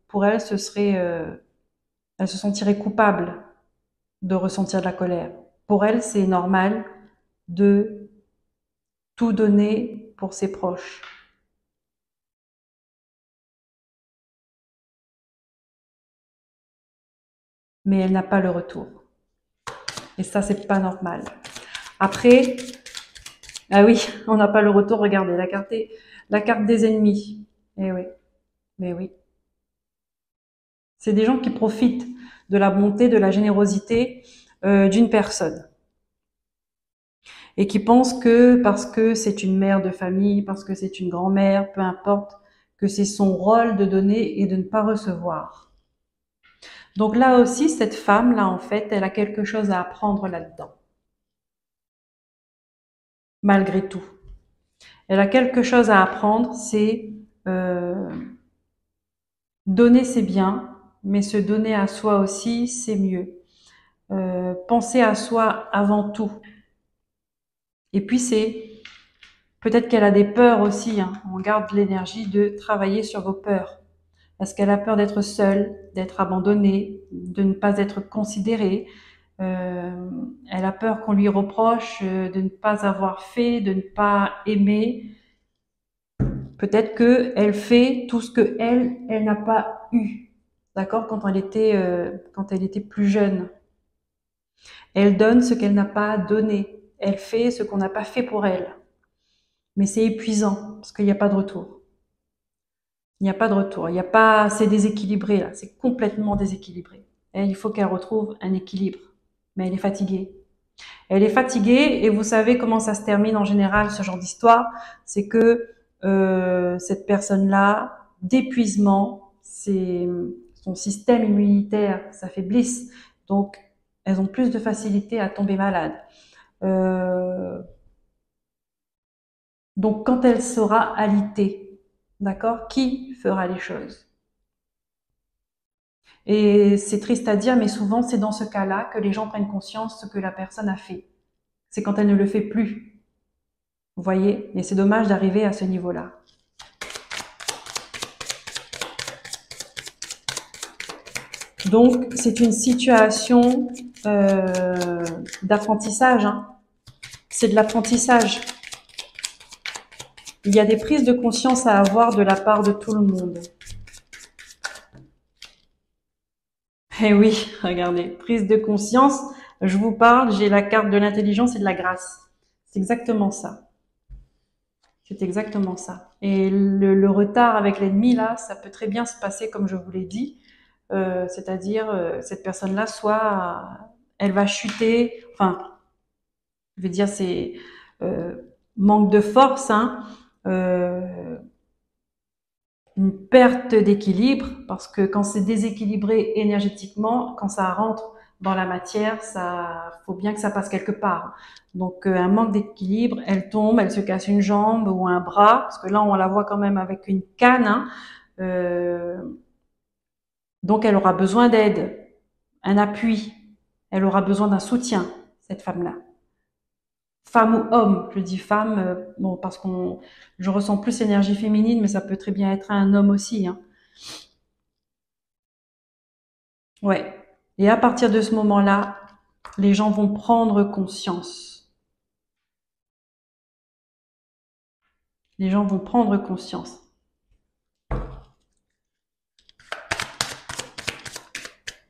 pour elle, elle se sentirait coupable de ressentir de la colère. Pour elle, c'est normal de tout donner pour ses proches. Mais elle n'a pas le retour. Et ça, c'est pas normal. Après, ah oui, on n'a pas le retour. Regardez, la carte des ennemis. Eh oui, mais oui. C'est des gens qui profitent de la bonté, de la générosité d'une personne. Et qui pensent que parce que c'est une mère de famille, parce que c'est une grand-mère, peu importe, que c'est son rôle de donner et de ne pas recevoir. Donc là aussi, cette femme-là, en fait, elle a quelque chose à apprendre là-dedans. Malgré tout. Elle a quelque chose à apprendre, c'est euh, donner c'est bien, mais se donner à soi aussi, c'est mieux. Penser à soi avant tout. Et puis c'est peut-être qu'elle a des peurs aussi. Hein. On garde l'énergie de travailler sur vos peurs. Est-ce qu'elle a peur d'être seule, d'être abandonnée, de ne pas être considérée? Elle a peur qu'on lui reproche de ne pas avoir fait, de ne pas aimer. Peut-être que elle fait tout ce que elle n'a pas eu. D'accord, quand elle était plus jeune. Elle donne ce qu'elle n'a pas donné. Elle fait ce qu'on n'a pas fait pour elle. Mais c'est épuisant parce qu'il n'y a pas de retour. Il n'y a pas de retour. Il n'y a pas, c'est déséquilibré là. C'est complètement déséquilibré. Et il faut qu'elle retrouve un équilibre. Mais elle est fatiguée. Elle est fatiguée et vous savez comment ça se termine en général ce genre d'histoire. C'est que cette personne-là, d'épuisement, son système immunitaire s'affaiblisse. Donc, elles ont plus de facilité à tomber malades. Euh, donc, quand elle sera alitée, d'accord, qui fera les choses? Et c'est triste à dire, mais souvent, c'est dans ce cas-là que les gens prennent conscience de ce que la personne a fait. C'est quand elle ne le fait plus. Vous voyez? Et c'est dommage d'arriver à ce niveau-là. Donc, c'est une situation d'apprentissage. Hein. C'est de l'apprentissage. Il y a des prises de conscience à avoir de la part de tout le monde. Eh oui, regardez, prise de conscience, je vous parle, j'ai la carte de l'intelligence et de la grâce. C'est exactement ça. C'est exactement ça. Et le retard avec l'ennemi, là, ça peut très bien se passer comme je vous l'ai dit. C'est-à-dire, cette personne-là, soit elle va chuter, enfin, je veux dire, c'est euh, manque de force, hein, une perte d'équilibre, parce que quand c'est déséquilibré énergétiquement, quand ça rentre dans la matière, ça faut bien que ça passe quelque part. Donc un manque d'équilibre, elle tombe, elle se casse une jambe ou un bras, parce que là on la voit quand même avec une canne. Hein. Euh, donc elle aura besoin d'aide, un appui, elle aura besoin d'un soutien, cette femme-là. Femme ou homme, je dis femme, bon parce je ressens plus énergie féminine, mais ça peut très bien être un homme aussi. Hein. Ouais. Et à partir de ce moment-là, les gens vont prendre conscience. Les gens vont prendre conscience.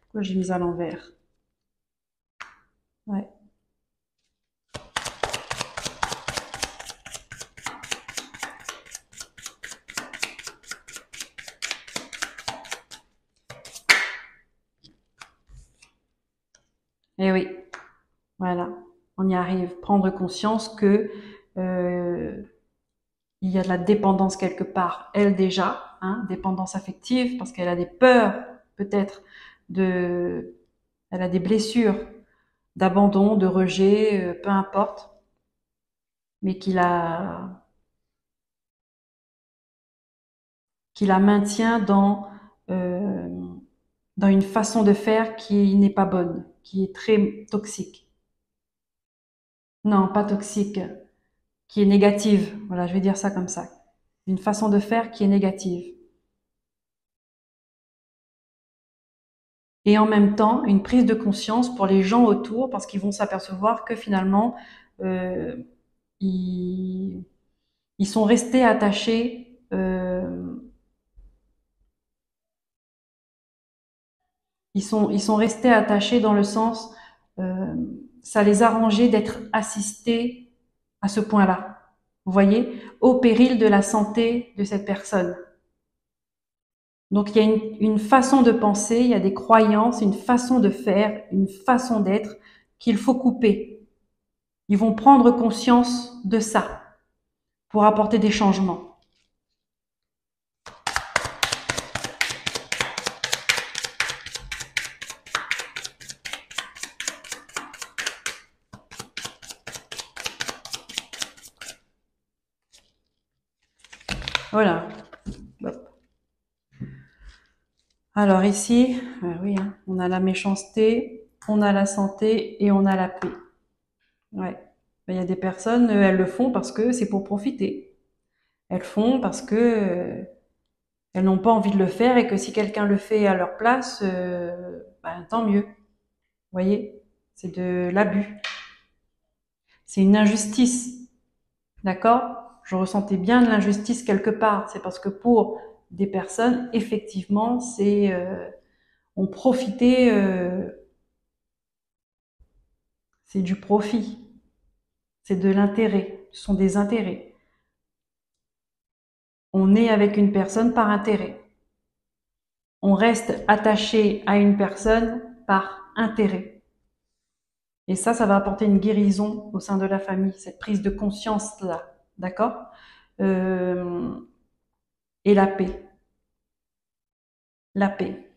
Pourquoi j'ai mis à l'envers? Ouais. Eh oui. Voilà, on y arrive. Prendre conscience que il y a de la dépendance quelque part. Elle déjà, hein, dépendance affective, parce qu'elle a des peurs, peut-être, elle a des blessures d'abandon, de rejet, peu importe, mais qui la maintient euh, dans une façon de faire qui n'est pas bonne, qui est très toxique. Non, pas toxique, qui est négative. Voilà, je vais dire ça comme ça. Une façon de faire qui est négative. Et en même temps, une prise de conscience pour les gens autour, parce qu'ils vont s'apercevoir que finalement, euh, ils, ils sont restés attachés, ils sont restés attachés dans le sens, euh, ça les arrangeait d'être assistés à ce point-là. Vous voyez, au péril de la santé de cette personne. Donc il y a une façon de penser, il y a des croyances, une façon de faire, une façon d'être qu'il faut couper. Ils vont prendre conscience de ça pour apporter des changements. Voilà. Alors ici, oui, hein, on a la méchanceté, on a la santé et on a la paix. Ouais. Il y a des personnes, elles le font parce que c'est pour profiter. Elles font parce que elles n'ont pas envie de le faire et que si quelqu'un le fait à leur place, ben, tant mieux. Vous voyez, c'est de l'abus. C'est une injustice. D'accord? Je ressentais bien de l'injustice quelque part. C'est parce que pour des personnes, effectivement, on profitait, c'est du profit, c'est de l'intérêt, ce sont des intérêts. On est avec une personne par intérêt. On reste attaché à une personne par intérêt. Et ça va apporter une guérison au sein de la famille, cette prise de conscience-là. D'accord? euh, Et la paix. La paix.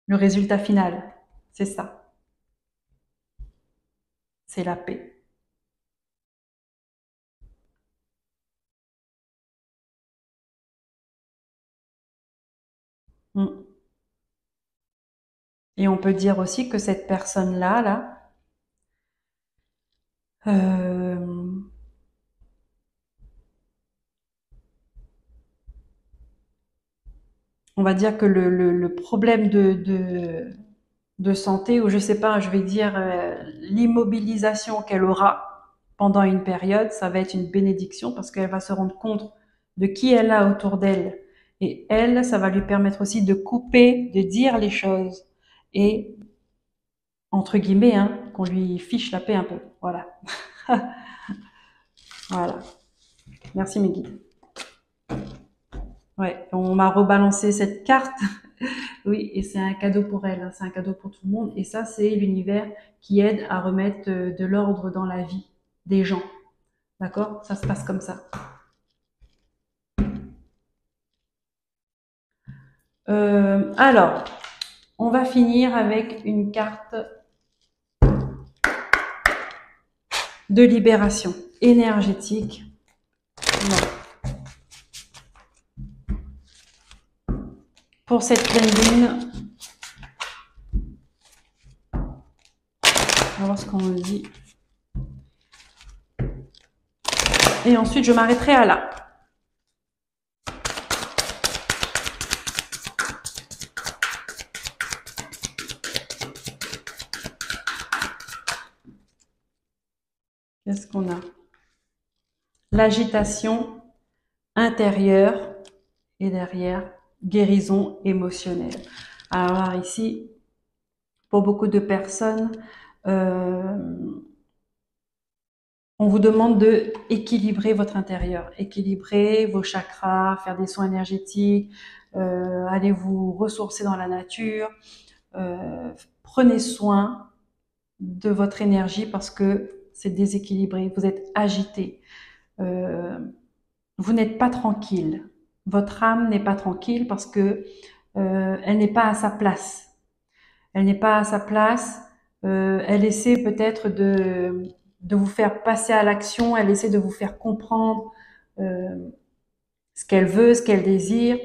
Le résultat final, c'est ça. C'est la paix. Mm. Et on peut dire aussi que cette personne-là, euh, on va dire que le problème de santé, ou je sais pas, je vais dire l'immobilisation qu'elle aura pendant une période, ça va être une bénédiction parce qu'elle va se rendre compte de qui elle a autour d'elle. Et elle, ça va lui permettre aussi de couper, de dire les choses. Et, entre guillemets, hein, qu'on lui fiche la paix un peu. Voilà. Voilà. Merci mes guides. Ouais, on m'a rebalancé cette carte. Oui, et c'est un cadeau pour elle, hein, c'est un cadeau pour tout le monde. Et ça, c'est l'univers qui aide à remettre de l'ordre dans la vie des gens. D'accord? Ça se passe comme ça. Alors, on va finir avec une carte de libération énergétique. Non. Pour cette pleine lune, on va voir ce qu'on me dit. Et ensuite, je m'arrêterai à là. Qu'est-ce qu'on a? L'agitation intérieure et derrière, guérison émotionnelle. Alors ici, pour beaucoup de personnes, on vous demande de équilibrer votre intérieur, équilibrer vos chakras, faire des soins énergétiques, aller vous ressourcer dans la nature, prenez soin de votre énergie parce que c'est déséquilibré, vous êtes agité, vous n'êtes pas tranquille. Votre âme n'est pas tranquille parce que elle n'est pas à sa place. Elle n'est pas à sa place. Elle essaie peut-être de vous faire passer à l'action. Elle essaie de vous faire comprendre euh, ce qu'elle veut, ce qu'elle désire.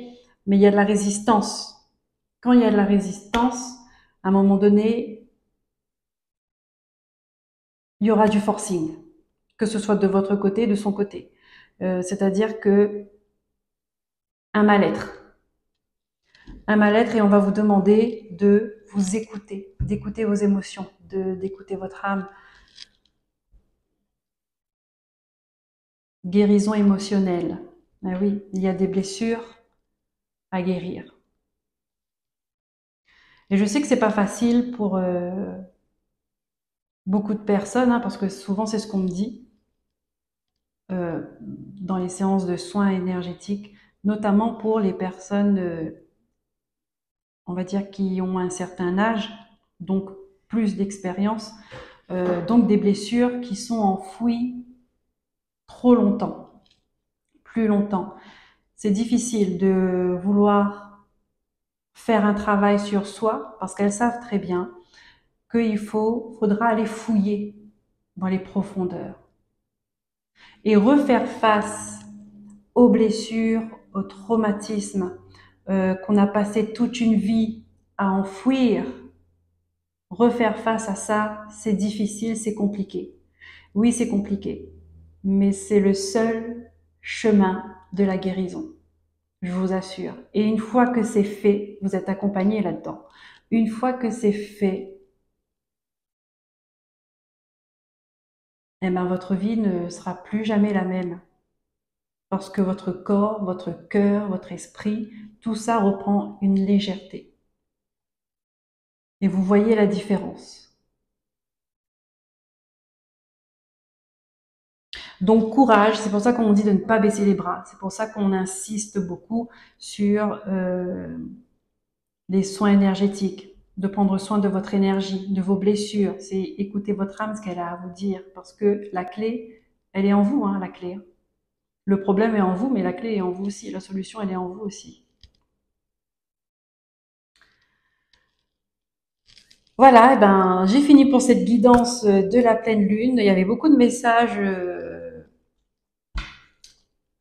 Mais il y a de la résistance. Quand il y a de la résistance, à un moment donné, il y aura du forcing, que ce soit de votre côté, de son côté. C'est-à-dire que un mal-être. Un mal-être et on va vous demander de vous écouter, d'écouter vos émotions, d'écouter votre âme. Guérison émotionnelle. Ah oui, il y a des blessures à guérir. Et je sais que c'est pas facile pour beaucoup de personnes, hein, parce que souvent c'est ce qu'on me dit dans les séances de soins énergétiques, notamment pour les personnes, on va dire, qui ont un certain âge, donc plus d'expérience, donc des blessures qui sont enfouies trop longtemps, plus longtemps. C'est difficile de vouloir faire un travail sur soi parce qu'elles savent très bien qu'il faudra aller fouiller dans les profondeurs et refaire face aux blessures, aux traumatismes qu'on a passé toute une vie à enfouir. Refaire face à ça, c'est difficile, c'est compliqué. Oui, c'est compliqué, mais c'est le seul chemin de la guérison. Je vous assure. Et une fois que c'est fait, vous êtes accompagné là-dedans. Une fois que c'est fait, eh ben, votre vie ne sera plus jamais la même. Parce que votre corps, votre cœur, votre esprit, tout ça reprend une légèreté. Et vous voyez la différence. Donc courage, c'est pour ça qu'on dit de ne pas baisser les bras. C'est pour ça qu'on insiste beaucoup sur les soins énergétiques, de prendre soin de votre énergie, de vos blessures. C'est écouter votre âme, ce qu'elle a à vous dire. Parce que la clé, elle est en vous, hein, la clé. Le problème est en vous, mais la clé est en vous aussi. La solution, elle est en vous aussi. Voilà, eh ben, j'ai fini pour cette guidance de la pleine lune. Il y avait beaucoup de messages,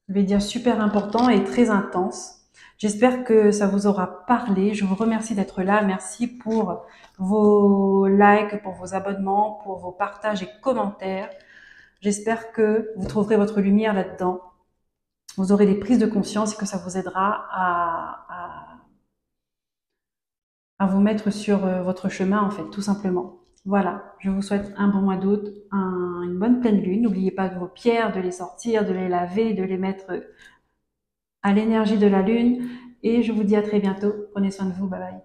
je vais dire, super importants et très intenses. J'espère que ça vous aura parlé. Je vous remercie d'être là. Merci pour vos likes, pour vos abonnements, pour vos partages et commentaires. J'espère que vous trouverez votre lumière là-dedans. Vous aurez des prises de conscience et que ça vous aidera à vous mettre sur votre chemin, en fait, tout simplement. Voilà, je vous souhaite un bon mois d'août, une bonne pleine lune. N'oubliez pas vos pierres, de les sortir, de les laver, de les mettre à l'énergie de la lune. Et je vous dis à très bientôt. Prenez soin de vous. Bye bye.